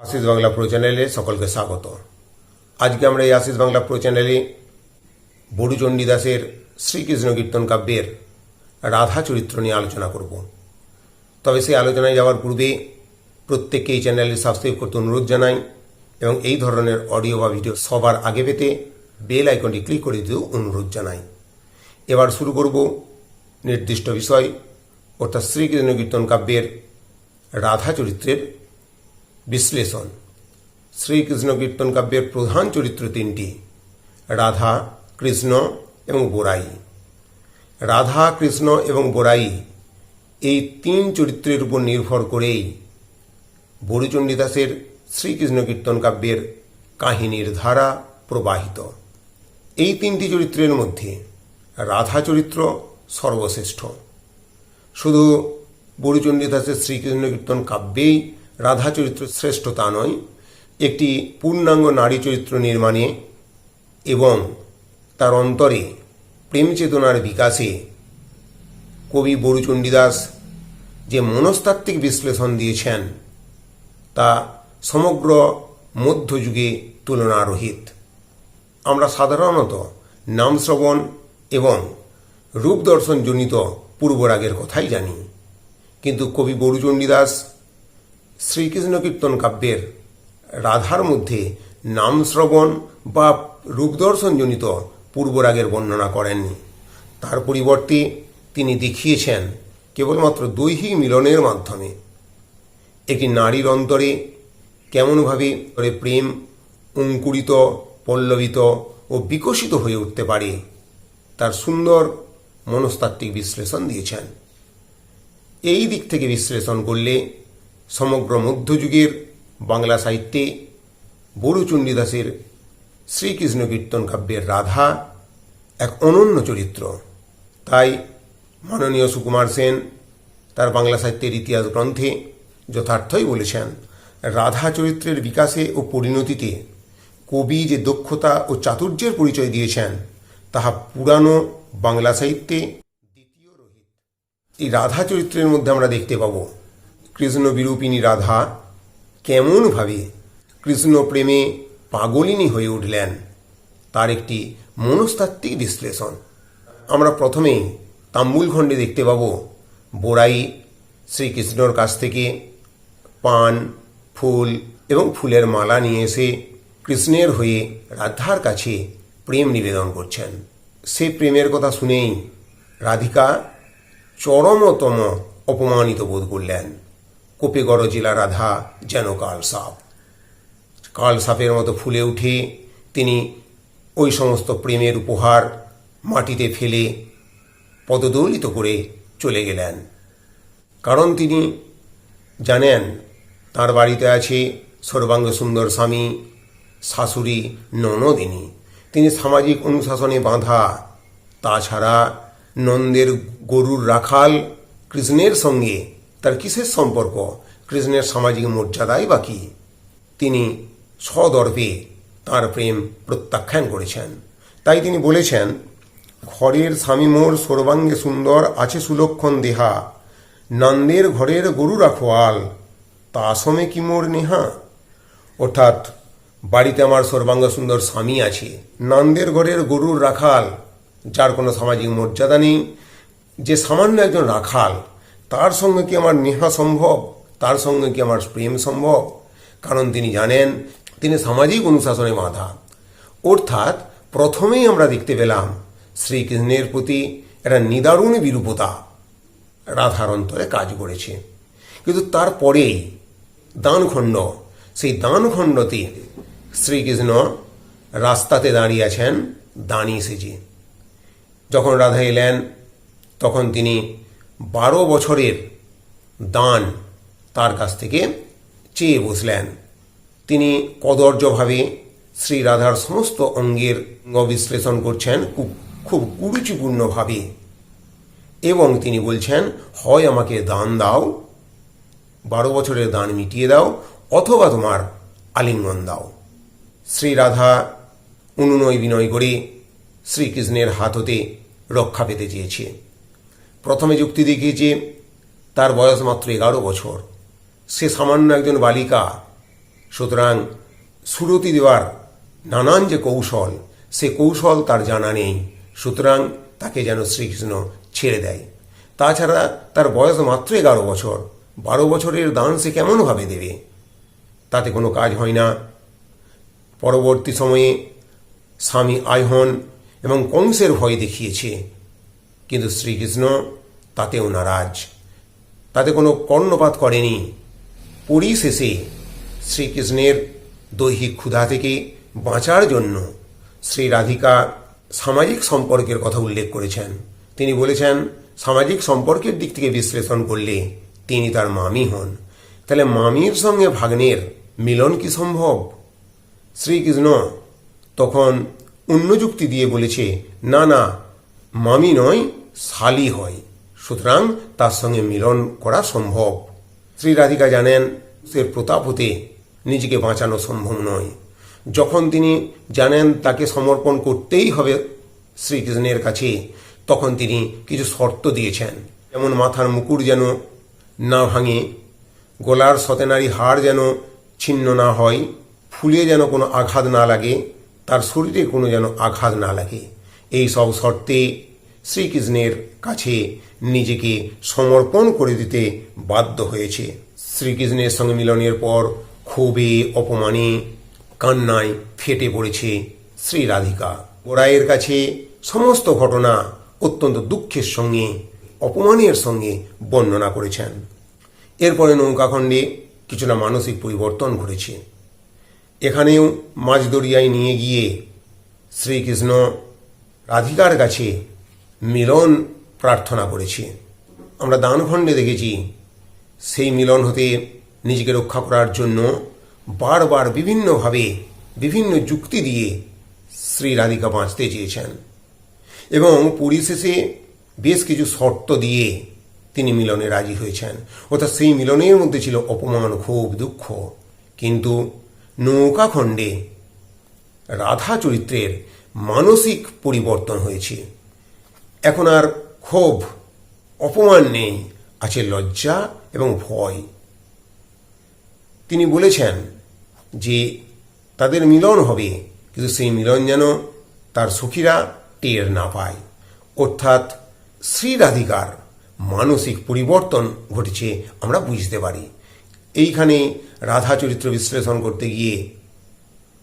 Ashis Bangla pro চ্যানেলে সকলকে স্বাগত। আজকে আমরা এই আশিস বাংলা প্রো চ্যানেলে বড়ুচণ্ডী দাসের শ্রীকৃষ্ণ কীর্তন কাব্যের রাধা চরিত্র নিয়ে আলোচনা করব। তবে সেই আলোচনায় যাওয়ার পূর্বে প্রত্যেককে এই চ্যানেলে সাবস্ক্রাইব করতে অনুরোধ জানাই এবং এই ধরনের অডিও বা ভিডিও সবার আগে পেতে বেল আইকনটি ক্লিক করে দিতেও অনুরোধ জানাই। এবার শুরু করব নির্দিষ্ট বিষয়, অর্থাৎ শ্রীকৃষ্ণ কীর্তন কাব্যের রাধা চরিত্রের বিশ্লেষণ। শ্রীকৃষ্ণ কীর্তন কাব্যের প্রধান চরিত্র তিনটি: রাধা, কৃষ্ণ এবং বোরাই। রাধা, কৃষ্ণ এবং বোরাই এই তিন চরিত্রের উপর নির্ভর করেই বড়ুচণ্ডী দাসের শ্রীকৃষ্ণ কীর্তন কাব্যের কাহিনীর ধারা প্রবাহিত। এই তিনটি চরিত্রের মধ্যে রাধা চরিত্র সর্বশ্রেষ্ঠ। শুধু বড়ুচণ্ডী দাসের শ্রীকৃষ্ণ কীর্তন কাব্যেই রাধা চরিত্র শ্রেষ্ঠ তা নয়, একটি পূর্ণাঙ্গ নারী চরিত্র নির্মাণে এবং তার অন্তরে প্রেম চেতনার বিকাশে কবি বড়ুচণ্ডী দাস যে মনস্তাত্ত্বিক বিশ্লেষণ দিয়েছেন তা সমগ্র মধ্যযুগে তুলনারহিত। আমরা সাধারণত নাম শ্রবণ এবং রূপদর্শনজনিত পূর্বরাগের কথাই জানি, কিন্তু কবি বড়ুচণ্ডী দাস শ্রীকৃষ্ণ কীর্তন কাব্যের রাধার মধ্যে নাম শ্রবণ বা রূপদর্শনজনিত পূর্বরাগের বর্ণনা করেননি। তার পরিবর্তে তিনি দেখিয়েছেন কেবলমাত্র দৈহিক মিলনের মাধ্যমে একটি নারীর অন্তরে কেমনভাবে প্রেম অঙ্কুরিত, পল্লবিত ও বিকশিত হয়ে উঠতে পারে তার সুন্দর মনস্তাত্ত্বিক বিশ্লেষণ দিয়েছেন। এই দিক থেকে বিশ্লেষণ করলে সমগ্র মধ্যযুগের বাংলা সাহিত্যে বড়ুচণ্ডী দাসের শ্রীকৃষ্ণ কীর্তন কাব্যের রাধা এক অনন্য চরিত্র। তাই মাননীয় সুকুমার সেন তার বাংলা সাহিত্যের ইতিহাস গ্রন্থে যথার্থই বলেছেন, রাধা চরিত্রের বিকাশে ও পরিণতিতে কবি যে দক্ষতা ও চাতুর্যের পরিচয় দিয়েছেন তাহা পুরানো বাংলা সাহিত্যে দ্বিতীয় রহিত। এই রাধা চরিত্রের মধ্যে আমরা দেখতে পাব কৃষ্ণ বিরূপিণী রাধা কেমনভাবে কৃষ্ণ প্রেমে পাগলিনী হয়ে উঠলেন তার একটি মনস্তাত্ত্বিক বিশ্লেষণ। আমরা প্রথমেই তাম্বুল খণ্ডে দেখতে পাব বোরাই শ্রীকৃষ্ণর কাছ থেকে পান, ফুল এবং ফুলের মালা নিয়ে এসে কৃষ্ণের হয়ে রাধার কাছে প্রেম নিবেদন করছেন। সে প্রেমের কথা শুনেই রাধিকা চরমতম অপমানিত বোধ করলেন। কোপে গরজিলা রাধা যেন কালসাপ। কালসাপের মতো ফুলে উঠে তিনি ওই সমস্ত প্রেমের উপহার মাটিতে ফেলে পদদলিত করে চলে গেলেন। কারণ তিনি জানেন তার বাড়িতে আছে সর্বাঙ্গ সুন্দর স্বামী, শাশুড়ি, ননদিনী। তিনি সামাজিক অনুশাসনে বাঁধা। তাছাড়া নন্দের গরুর রাখাল কৃষ্ণের সঙ্গে তার কিসের সম্পর্ক? কৃষ্ণের সামাজিক মর্যাদাই বা কি? তিনি সদর্পে তাঁর প্রেম প্রত্যাখ্যান করেছেন। তাই তিনি বলেছেন, ঘরের স্বামী মোর সর্বাঙ্গে সুন্দর, আছে সুলক্ষণ দেহা, নন্দের ঘরের গরু রাখোয়াল, তা সমে কি মোর নেহা। অর্থাৎ বাড়িতে আমার সর্বাঙ্গ সুন্দর স্বামী আছে, নন্দের ঘরের গরুর রাখাল যার কোনো সামাজিক মর্যাদা নেই, যে সামান্য একজন রাখাল, তার সঙ্গে কি আমার নেহা সম্ভব? তার সঙ্গে কি আমার প্রেম সম্ভব? কারণ তিনি জানেন তিনি সামাজিক অনুশাসনে বাঁধা। অর্থাৎ প্রথমেই আমরা দেখতে পেলাম শ্রীকৃষ্ণের প্রতি একটা নিদারুণ বিরূপতা রাধার অন্তরে কাজ করেছে। কিন্তু তারপরেই দানখণ্ড, সেই দানখণ্ডতে শ্রীকৃষ্ণ রাস্তাতে দাঁড়িয়ে আছেন দানি সেজে। যখন রাধা এলেন তখন তিনি 12 বছরের দান তার কাছ থেকে চেয়ে বসলেন। তিনি কদর্যভাবে শ্রী রাধার সমস্ত অঙ্গের বিশ্লেষণ করছেন খুব কুরুচিপূর্ণভাবে, এবং তিনি বলছেন, হয় আমাকে দান দাও, 12 বছরের দান মিটিয়ে দাও, অথবা তোমার আলিঙ্গন দাও। শ্রী রাধা অনুনয় বিনয় করে শ্রীকৃষ্ণের হাত হতে রক্ষা পেতে চেয়েছে। প্রথমে যুক্তি দেখিয়েছে তার বয়স মাত্র 11 বছর, সে সামান্য একজন বালিকা, সুতরাং সুরতি দেওয়ার নানান যে কৌশল, সে কৌশল তার জানা নেই। সুতরাং তাকে যেন শ্রীকৃষ্ণ ছেড়ে দেয়। তাছাড়া তার বয়স মাত্র 11 বছর। 12 বছরের দান সে কেমনভাবে দেবে? তাতে কোনো কাজ হয় না। পরবর্তী সময়ে স্বামী আইহন এবং কংসের ভয় দেখিয়েছে, কিন্তু শ্রীকৃষ্ণ তাতেও নারাজ, তাতে কোনো কর্ণপাত করেনি। পরিশেষে শ্রীকৃষ্ণের দৈহিক ক্ষুধা থেকে বাঁচার জন্য শ্রী রাধিকা সামাজিক সম্পর্কের কথা উল্লেখ করেছেন। তিনি বলেছেন, সামাজিক সম্পর্কের দিক থেকে বিশ্লেষণ করলে তিনি তার মামি হন। তাহলে মামির সঙ্গে ভাগ্নের মিলন কি সম্ভব? শ্রীকৃষ্ণ তখন অন্য যুক্তি দিয়ে বলেছে, না না, মামি নয়, শালি হয়, সুতরাং তার সঙ্গে মিলন করা সম্ভব। শ্রী রাধিকা জানেন সে প্রতাপ হতে নিজেকে বাঁচানো সম্ভব নয়। যখন তিনি জানেন তাকে সমর্পণ করতেই হবে শ্রীকৃষ্ণের কাছে, তখন তিনি কিছু শর্ত দিয়েছেন। যেমন মাথার মুকুট যেন না ভাঙে, গলার সতেনারি হাড় যেন ছিন্ন না হয়, ফুলে যেন কোনো আঘাত না লাগে, তার শরীরে কোনো যেন আঘাত না লাগে। এই সব শর্তে শ্রীকৃষ্ণের কাছে নিজেকে সমর্পণ করে দিতে বাধ্য হয়েছে। শ্রীকৃষ্ণের সঙ্গে মিলনের পর ক্ষোভে, অপমানে, কান্নায় ফেটে পড়েছে শ্রী রাধিকা। গোড়াইয়ের কাছে সমস্ত ঘটনা অত্যন্ত দুঃখের সঙ্গে, অপমানের সঙ্গে বর্ণনা করেছেন। এরপরে নৌকাখণ্ডে কিছুটা মানসিক পরিবর্তন ঘটেছে। এখানেও মাঝ দরিয়ায় নিয়ে গিয়ে শ্রীকৃষ্ণ রাধিকার কাছে মিলন প্রার্থনা করেছে। আমরা দানখণ্ডে দেখেছি সেই মিলন হতে নিজেকে রক্ষা করার জন্য বারবার বিভিন্নভাবে বিভিন্ন যুক্তি দিয়ে শ্রী রাধিকা বাঁচতে চেয়েছেন এবং পরিশেষে বেশ কিছু শর্ত দিয়ে তিনি মিলনে রাজি হয়েছেন। অর্থাৎ সেই মিলনের মধ্যে ছিল অপমান, ক্ষোভ, দুঃখ। কিন্তু নৌকাখণ্ডে রাধা চরিত্রের মানসিক পরিবর্তন হয়েছে। এখন আর ক্ষোভ, অপমান নেই, আছে লজ্জা এবং ভয়। তিনি বলেছেন যে তাদের মিলন হবে, কিন্তু সেই মিলন যেন তার সখীরা টের না পায়। অর্থাৎ শ্রী রাধিকার মানসিক পরিবর্তন ঘটেছে আমরা বুঝতে পারি। এইখানে রাধা চরিত্র বিশ্লেষণ করতে গিয়ে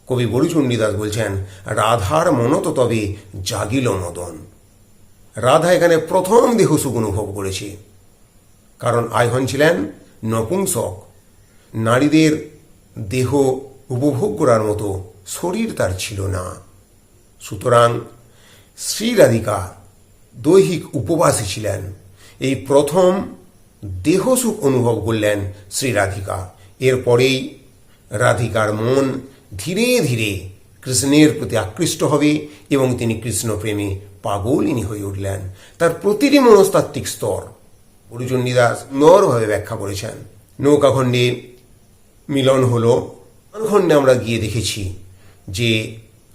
কবি বড়ুচণ্ডীদাস বলছেন, রাধার মনত তবে জাগিল মদন। রাধা এখানে প্রথম দেহসুখ অনুভব করেছে, কারণ আইহন ছিলেন নপুংসক। নারীদের দেহ উপভোগ করার মতো শরীর তার ছিল না। সুতরাং শ্রী রাধিকা দৈহিক উপবাসী ছিলেন। এই প্রথম দেহসুখ অনুভব করলেন শ্রী রাধিকা। এরপরেই রাধিকার মন ধীরে ধীরে কৃষ্ণের প্রতি আকৃষ্ট হবে এবং তিনি কৃষ্ণ প্রেমে পাগলিনী হয়ে উঠলেন। তার প্রতিটি মনস্তাত্ত্বিক স্তর বড়ুচণ্ডীদাস সুন্দরভাবে ব্যাখ্যা করেছেন। নৌকাখণ্ডে মিলন হল। খণ্ডে আমরা গিয়ে দেখেছি যে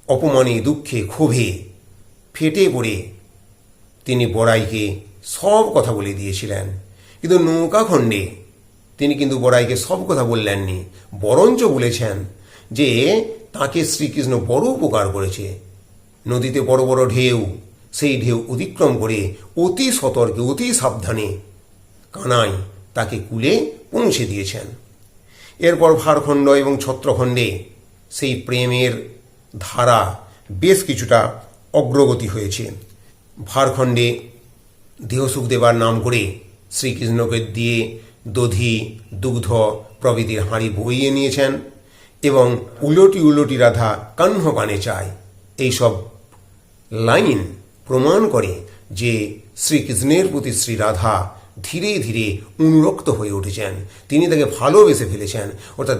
অপমানে, দুঃখে, ক্ষোভে ফেটে পড়ে তিনি বড়াইকে সব কথা বলে দিয়েছিলেন। কিন্তু নৌকাখণ্ডে তিনি কিন্তু বড়াইকে সব কথা বললেননি, বরঞ্চ বলেছেন যে তাকে শ্রীকৃষ্ণ বড় উপকার করেছে। নদীতে বড় বড় ঢেউ, সেই ঢেউ অতিক্রম করে অতি সতর্কে, অতি সাবধানে কানাই তাকে কূলে পৌঁছে দিয়েছেন। এরপর ভারখণ্ড এবং ছত্রখণ্ডে সেই প্রেমের ধারা বেশ কিছুটা অগ্রগতি হয়েছে। ভারখণ্ডে দেহসুখ দেবার নাম করে শ্রীকৃষ্ণকে দিয়ে দধি, দুগ্ধ প্রভৃতির হাঁড়ি বইয়ে নিয়েছেন এবং উলটি উলটি রাধা কাহ্ন পানে চায়। এইসব লাইন প্রমাণ করে যে শ্রীকৃষ্ণের প্রতি শ্রী রাধা ধীরে ধীরে অনুরক্ত হয়ে উঠেছেন, তিনি তাকে ভালোবেসে ফেলেছেন। অর্থাৎ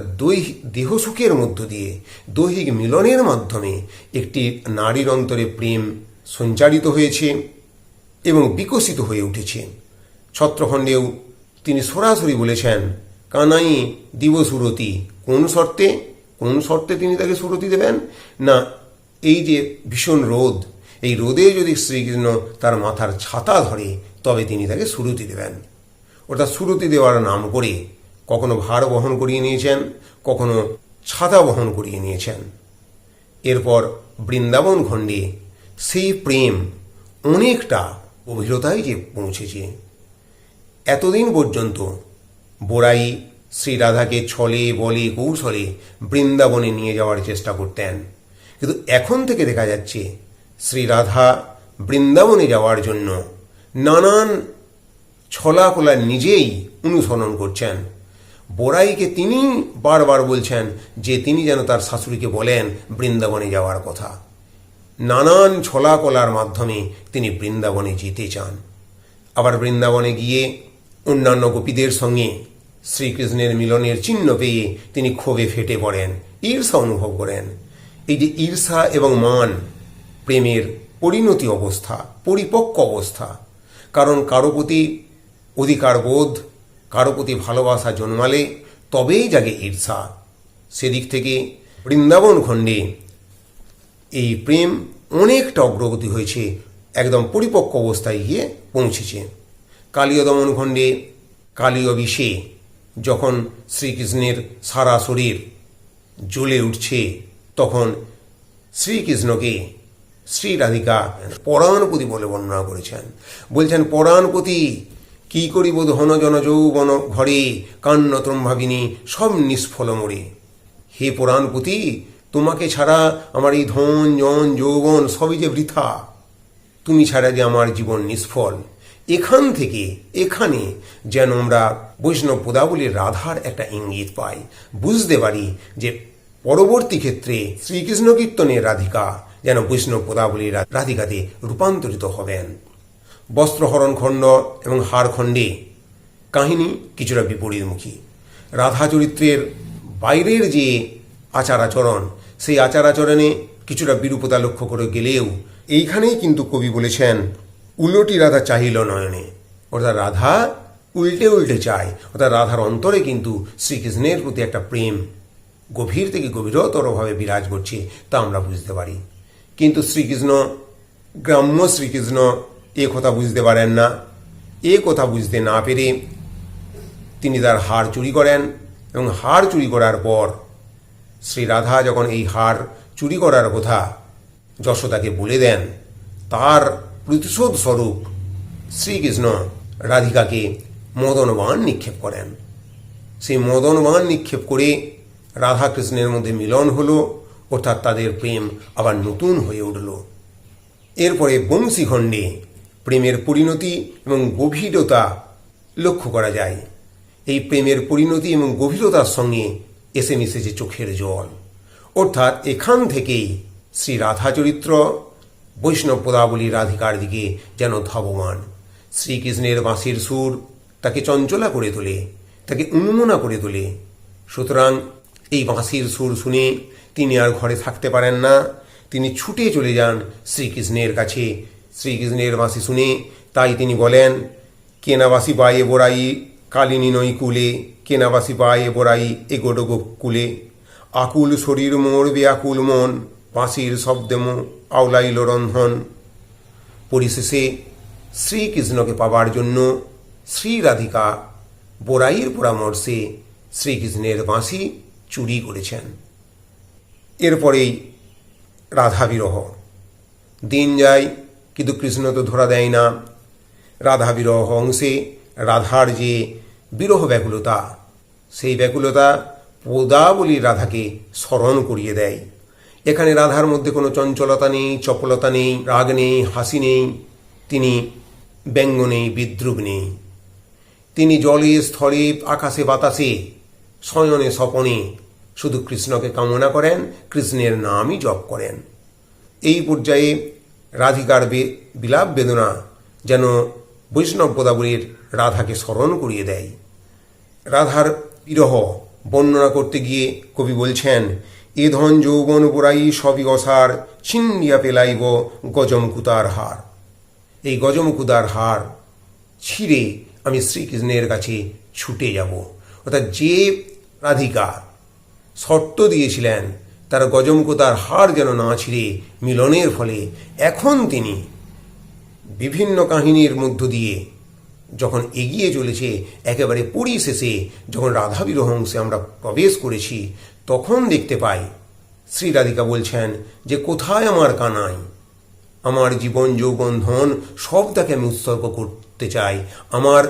দেহসুখের মধ্য দিয়ে, দৈহিক মিলনের মাধ্যমে একটি নারীর অন্তরে প্রেম সঞ্চারিত হয়েছে এবং বিকশিত হয়ে উঠেছে। ছত্রখণ্ডেও তিনি সরাসরি বলেছেন, কানাই দিব সুরতি। কোন শর্তে? কোন শর্তে তিনি তাকে সুরতি দেবেন? না, এই যে ভীষণ রোদ, এই রোদে যদি শ্রীকৃষ্ণ তার মাথার ছাতা ধরে তবে তিনি তাকে সুরতি দেবেন। অর্থাৎ সুরতি দেওয়ার নাম করে কখনো ভার বহন করিয়ে নিয়েছেন, কখনো ছাতা বহন করিয়ে নিয়েছেন। এরপর বৃন্দাবন খণ্ডে সেই প্রেম অনেকটা গভীরতায় যে পৌঁছেছে। এতদিন পর্যন্ত বোরাই শ্রী রাধাকে ছলে বলে কৌশলে বৃন্দাবনে নিয়ে যাওয়ার চেষ্টা করতেন, কিন্তু এখন থেকে দেখা যাচ্ছে শ্রী রাধা বৃন্দাবনে যাওয়ার জন্য নানান ছলাকলা নিজেই অনুসরণ করছেন। বোরাইকে তিনি বারবার বলছেন যে তিনি যেন তার শাশুড়িকে বলেন বৃন্দাবনে যাওয়ার কথা। নানান ছলাকলার মাধ্যমে তিনি বৃন্দাবনে যেতে চান। আবার বৃন্দাবনে গিয়ে অন্যান্য গোপীদের সঙ্গে শ্রীকৃষ্ণের মিলনের চিহ্ন পেয়ে তিনি ক্ষোভে ফেটে পড়েন, ঈর্ষা অনুভব করেন। এই যে ঈর্ষা এবং মান প্রেমের পরিণতি অবস্থা, পরিপক্ক অবস্থা। কারণ কারো প্রতি অধিকারবোধ, কারো প্রতি ভালোবাসা জন্মালে তবেই জাগে ঈর্ষা। সেদিক থেকে বৃন্দাবন খণ্ডে এই প্রেম অনেকটা অগ্রগতি হয়েছে, একদম পরিপক্ক অবস্থায় গিয়ে পৌঁছেছে। কালীয় দমন খণ্ডে কালীয় বিষে যখন শ্রীকৃষ্ণের সারা শরীর জ্বলে উঠছে, তখন শ্রীকৃষ্ণকে শ্রী রাধিকা পরাণপতি বলে বর্ণনা করেছেন। বলছেন, পরাণপতি কি করিব ধন জন যৌবন ঘরে, কান্ন ত্রম্ভাবিনী সব নিষ্ফল মোরে। হে পরাণপতি, তোমাকে ছাড়া আমার এই ধন জন যৌবন সবই যে বৃথা, তুমি ছাড়া যে আমার জীবন নিষ্ফল। এখান থেকে এখানে যেন আমরা বৈষ্ণব পদাবলীর রাধার একটা ইঙ্গিত পাই, বুঝতে পারি যে পরবর্তী ক্ষেত্রে শ্রীকৃষ্ণ কীর্তনের রাধিকা যেন বৈষ্ণব পদাবলীর রাধিকাতে রূপান্তরিত হবেন। বস্ত্রহরণ খণ্ড এবং হার খণ্ডে কাহিনী কিছুটা বিপরীতমুখী। রাধা চরিত্রের বাইরের যে আচার আচরণ, সেই আচার আচরণে কিছুটা বিরূপতা লক্ষ্য করে গেলেও এইখানেই কিন্তু কবি বলেছেন, উলটি রাধা চাহিল নয়নে। অর্থাৎ রাধা উল্টে উল্টে চায়, অর্থাৎ রাধার অন্তরে কিন্তু শ্রীকৃষ্ণের প্রতি একটা প্রেম গভীর থেকে গভীরতরভাবে বিরাজ করছে, তা আমরা বুঝতে পারি। কিন্তু শ্রীকৃষ্ণ, গ্রাম্য শ্রীকৃষ্ণ এ কথা বুঝতে পারেন না। এ কথা বুঝতে না পেরে তিনি তার হার চুরি করেন, এবং হার চুরি করার পর শ্রী রাধা যখন এই হার চুরি করার কথা যশোদাকে বলে দেন, তার প্রতিশোধ স্বরূপ শ্রীকৃষ্ণ রাধিকাকে মদনবাণ নিক্ষেপ করেন। সেই মদনবাণ নিক্ষেপ করে রাধাকৃষ্ণের মধ্যে মিলন হলো, অর্থাৎ তাদের প্রেম আবার নতুন হয়ে উঠল। এরপরে বংশীখণ্ডে প্রেমের পরিণতি এবং গভীরতা লক্ষ্য করা যায়। এই প্রেমের পরিণতি এবং গভীরতার সঙ্গে এসে মিশেছে চোখের জল। অর্থাৎ এখান থেকেই শ্রী রাধা চরিত্র বৈষ্ণব পদাবলী রাধিকার দিকে যেন ধাবমান। শ্রীকৃষ্ণের বাঁশির সুর তাকে চঞ্চলা করে তোলে, তাকে উন্মনা করে তোলে। সুতরাং এই বাঁশির সুর শুনে তিনি আর ঘরে থাকতে পারেন না, তিনি ছুটে চলে যান শ্রীকৃষ্ণের কাছে। শ্রীকৃষ্ণের বাঁশি শুনে তাই তিনি বলেন, কেনাবাসি পায়ে বোরাই কালিনী নই কুলে, কেনাবাসি পায়ে বোরাই এগোডো কুলে, আকুল শরীর মোর ব্যাকুল মন, বাঁশির শব্দে আওলাইল রন্ধন। পরিশেষে শ্রীকৃষ্ণকে পাবার জন্য শ্রী রাধিকা বোরাইয়ের পরামর্শে শ্রীকৃষ্ণের বাঁশি চুরি করেছেন। এরপরেই রাধা বিরহ। দিন যায় কিন্তু কৃষ্ণ তো ধরা দেয় না। রাধা বিরহ অংশে রাধার যে বিরহ ব্যাকুলতা, সেই ব্যাকুলতা পদাবলীর রাধাকে স্মরণ করিয়ে দেয়। এখানে রাধার মধ্যে কোনো চঞ্চলতা নেই, চপলতা নেই, রাগ নেই, হাসি নেই, তিনি ব্যঙ্গ নেই, বিদ্রুপ নেই। তিনি জলে স্থলে আকাশে বাতাসে শয়নে স্বপনে শুধু কৃষ্ণকে কামনা করেন, কৃষ্ণের নামই জপ করেন। এই পর্যায়ে রাধিকার বিলাপ বেদনা যেন বৈষ্ণব পদাবলীর রাধাকে স্মরণ করিয়ে দেয়। রাধার বিরহ বর্ণনা করতে গিয়ে কবি বলছেন, এ ধন যৌবন বোরাই সবই অসার, ছিন্নিয়া পেলাইব গজমকুতার হার। এই গজমকুতার হার ছিঁড়ে আমি শ্রীকৃষ্ণের কাছে ছুটে যাব। অর্থাৎ যে রাধিকা শর্ত দিয়েছিলেন তার গজমকুতার হার যেন না ছিঁড়ে মিলনের ফলে এখন তিনি বিভিন্ন কাহিনীর মধ্য দিয়ে যখন এগিয়ে চলেছে, একেবারে পরিশেষে যখন রাধা বিরহ অংশে আমরা প্রবেশ করেছি, তখন দেখতে পাই শ্রী রাধিকা বলছেন যে কোথায় আমার কানাই, আমার জীবন যৌবন ধন সব তাকে আমি উৎসর্গ করতে চাই, আমার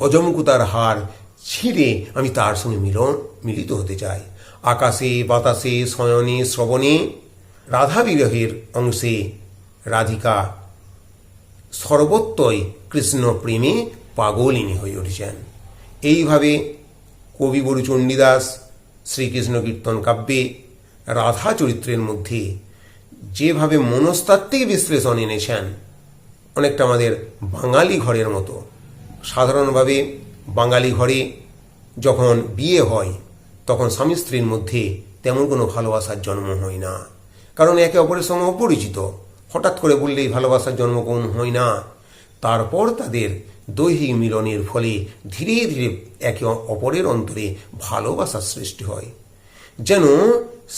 অজমকুতার হার ছিঁড়ে আমি তার সঙ্গে মিলিত হতে চাই। আকাশে বাতাসে শয়নে শ্রবণে রাধা বিরহের অংশে রাধিকা সর্বত্রই কৃষ্ণ প্রেমে পাগলিনী হয়ে উঠেছেন। এইভাবে কবি বড়ু চণ্ডীদাস শ্রীকৃষ্ণ কীর্তন কাব্যে রাধা চরিত্রের মধ্যে যেভাবে মনস্তাত্ত্বিক বিশ্লেষণ এনেছেন, অনেকটা আমাদের বাঙালি ঘরের মতো। সাধারণভাবে বাঙালি ঘরে যখন বিয়ে হয় তখন স্বামী স্ত্রীর মধ্যে তেমন কোনো ভালোবাসার জন্ম হয় না, কারণ একে অপরের সঙ্গে অপরিচিত। হঠাৎ করে বললেই ভালোবাসার জন্মগ্রহণ হয় না। তারপর তাদের দৈহিক মিলনের ফলে ধীরে ধীরে একে অপরের অন্তরে ভালোবাসার সৃষ্টি হয়। যেন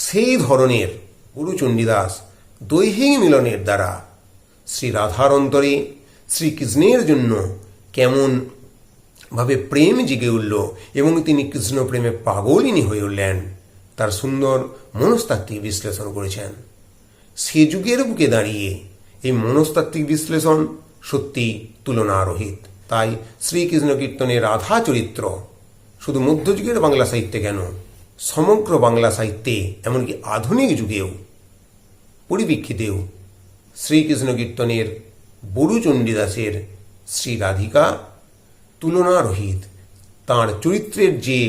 সেই ধরনের গুরু চণ্ডীদাস দৈহিক মিলনের দ্বারা শ্রী রাধার অন্তরে শ্রীকৃষ্ণের জন্য কেমন ভাবে প্রেম জেগে উঠল এবং তিনি কৃষ্ণ প্রেমে পাগলিনী হয়ে উঠলেন, তার সুন্দর মনস্তাত্ত্বিক বিশ্লেষণ করেছেন। সে যুগের বুকে দাঁড়িয়ে এই মনস্তাত্ত্বিক বিশ্লেষণ সত্যি তুলনারহিত। তাই শ্রীকৃষ্ণ কীর্তনের রাধা চরিত্র শুধু মধ্যযুগের বাংলা সাহিত্যে কেন, সমগ্র বাংলা সাহিত্যে এমনকি আধুনিক যুগেও পরিপ্রেক্ষিতেও শ্রীকৃষ্ণ কীর্তনের বড়ু চণ্ডীদাসের শ্রী রাধিকা তুলনারহিত। তাঁর চরিত্রের যে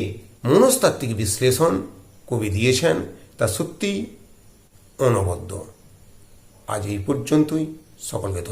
মনস্তাত্ত্বিক বিশ্লেষণ কবি দিয়েছেন তা সত্যিই অনবদ্য। আজ এই পর্যন্তই। সকলকে